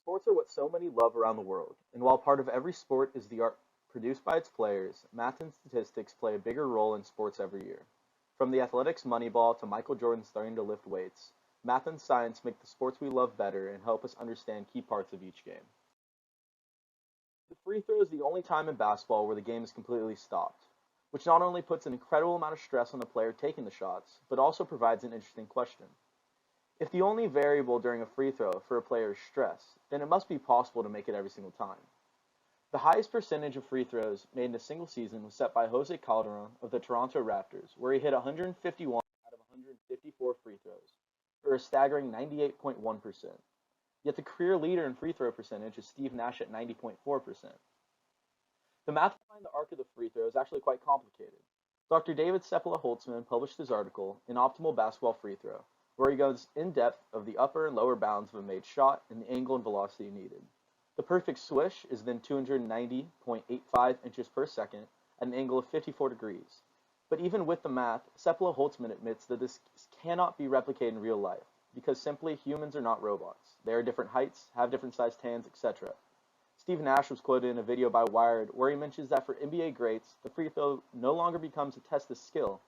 Sports are what so many love around the world, and while part of every sport is the art produced by its players, math and statistics play a bigger role in sports every year. From the athletics Moneyball to Michael Jordan starting to lift weights, math and science make the sports we love better and help us understand key parts of each game. The free throw is the only time in basketball where the game is completely stopped, which not only puts an incredible amount of stress on the player taking the shots, but also provides an interesting question. If the only variable during a free throw for a player is stress, then it must be possible to make it every single time. The highest percentage of free throws made in a single season was set by Jose Calderon of the Toronto Raptors, where he hit 151 out of 154 free throws, or a staggering 98.1%. Yet the career leader in free throw percentage is Steve Nash at 90.4%. The math behind the arc of the free throw is actually quite complicated. Dr. David Sepala-Holtzman published his article, An Optimal Basketball Free Throw, where he goes in depth of the upper and lower bounds of a made shot and the angle and velocity needed. The perfect swish is then 290.85 inches per second at an angle of 54 degrees. But even with the math, Sepala-Holtzman admits that this cannot be replicated in real life, because simply humans are not robots. They are different heights, have different sized hands, etc. Steve Nash was quoted in a video by Wired where he mentions that for NBA greats, the free throw no longer becomes a test of skill,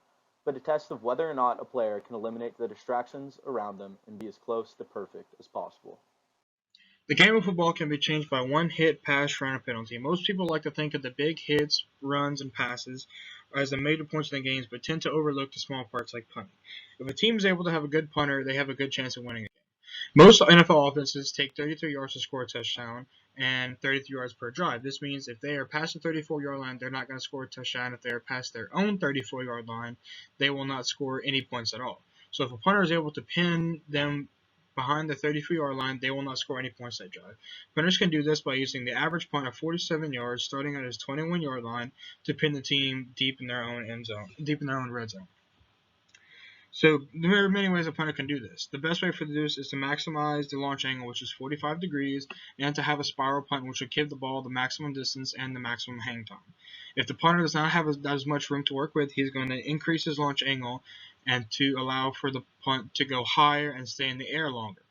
but a test of whether or not a player can eliminate the distractions around them and be as close to perfect as possible. The game of football can be changed by one hit, pass, run, or penalty. Most people like to think of the big hits, runs, and passes as the major points in the games, but tend to overlook the small parts like punting. If a team is able to have a good punter, they have a good chance of winning a game. Most NFL offenses take 33 yards to score a touchdown and 33 yards per drive. This means if they are past the 34-yard line, they're not going to score a touchdown. If they are past their own 34-yard line, they will not score any points at all. So if a punter is able to pin them behind the 33-yard line, they will not score any points that drive. Punters can do this by using the average punt of 47 yards, starting at his 21-yard line, to pin the team deep in their own end zone, deep in their own red zone. So there are many ways a punter can do this. The best way for this is to maximize the launch angle, which is 45 degrees, and to have a spiral punt, which will give the ball the maximum distance and the maximum hang time. If the punter does not have as much room to work with, he's going to increase his launch angle and to allow for the punt to go higher and stay in the air longer.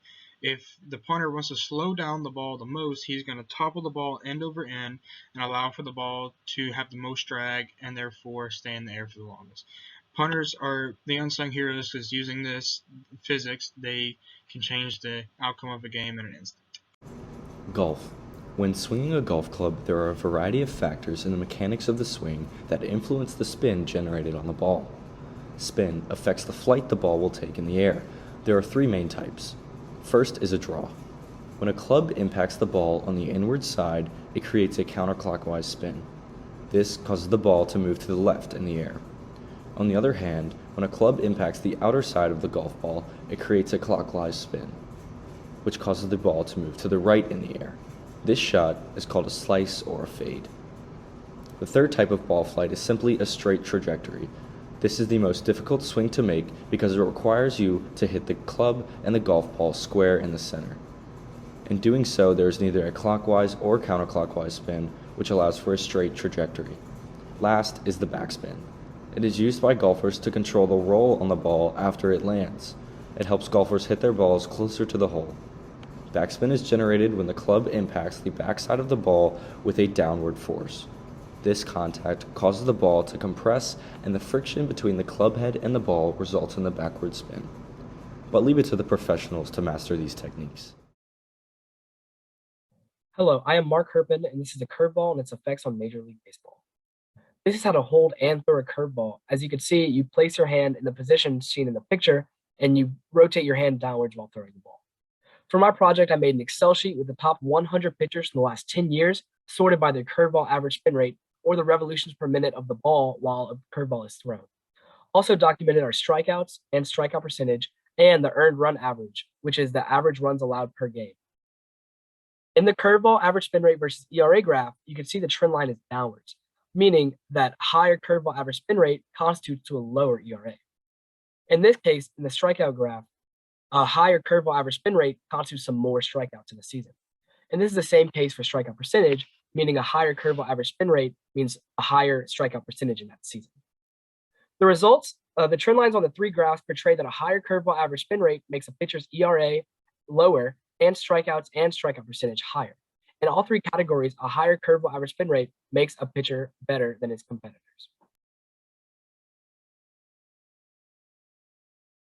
If the punter wants to slow down the ball the most, he's going to topple the ball end over end and allow for the ball to have the most drag and therefore stay in the air for the longest. Punters are the unsung heroes because using this physics, they can change the outcome of a game in an instant. Golf. When swinging a golf club, there are a variety of factors in the mechanics of the swing that influence the spin generated on the ball. Spin affects the flight the ball will take in the air. There are three main types. First is a draw. When a club impacts the ball on the inward side, it creates a counterclockwise spin. This causes the ball to move to the left in the air. On the other hand, when a club impacts the outer side of the golf ball, it creates a clockwise spin, which causes the ball to move to the right in the air. This shot is called a slice or a fade. The third type of ball flight is simply a straight trajectory. This is the most difficult swing to make because it requires you to hit the club and the golf ball square in the center. In doing so, there is neither a clockwise or counterclockwise spin, which allows for a straight trajectory. Last is the backspin. It is used by golfers to control the roll on the ball after it lands. It helps golfers hit their balls closer to the hole. Backspin is generated when the club impacts the backside of the ball with a downward force. This contact causes the ball to compress, and the friction between the club head and the ball results in the backward spin. But leave it to the professionals to master these techniques. Hello, I am Mark Herpin, and this is the Curveball and its effects on Major League Baseball. This is how to hold and throw a curveball. As you can see, you place your hand in the position seen in the picture, and you rotate your hand downwards while throwing the ball. For my project, I made an Excel sheet with the top 100 pitchers from the last 10 years, sorted by their curveball average spin rate, or the revolutions per minute of the ball while a curveball is thrown. Also documented our strikeouts and strikeout percentage, and the earned run average, which is the average runs allowed per game. In the curveball average spin rate versus ERA graph, you can see the trend line is downwards, meaning that higher curveball average spin rate constitutes to a lower ERA. In this case, in the strikeout graph, a higher curveball average spin rate constitutes some more strikeouts in the season. And this is the same case for strikeout percentage, meaning a higher curveball average spin rate means a higher strikeout percentage in that season. The results, the trend lines on the three graphs portray that a higher curveball average spin rate makes a pitcher's ERA lower and strikeout percentage higher. In all three categories, a higher curveball average spin rate makes a pitcher better than his competitors.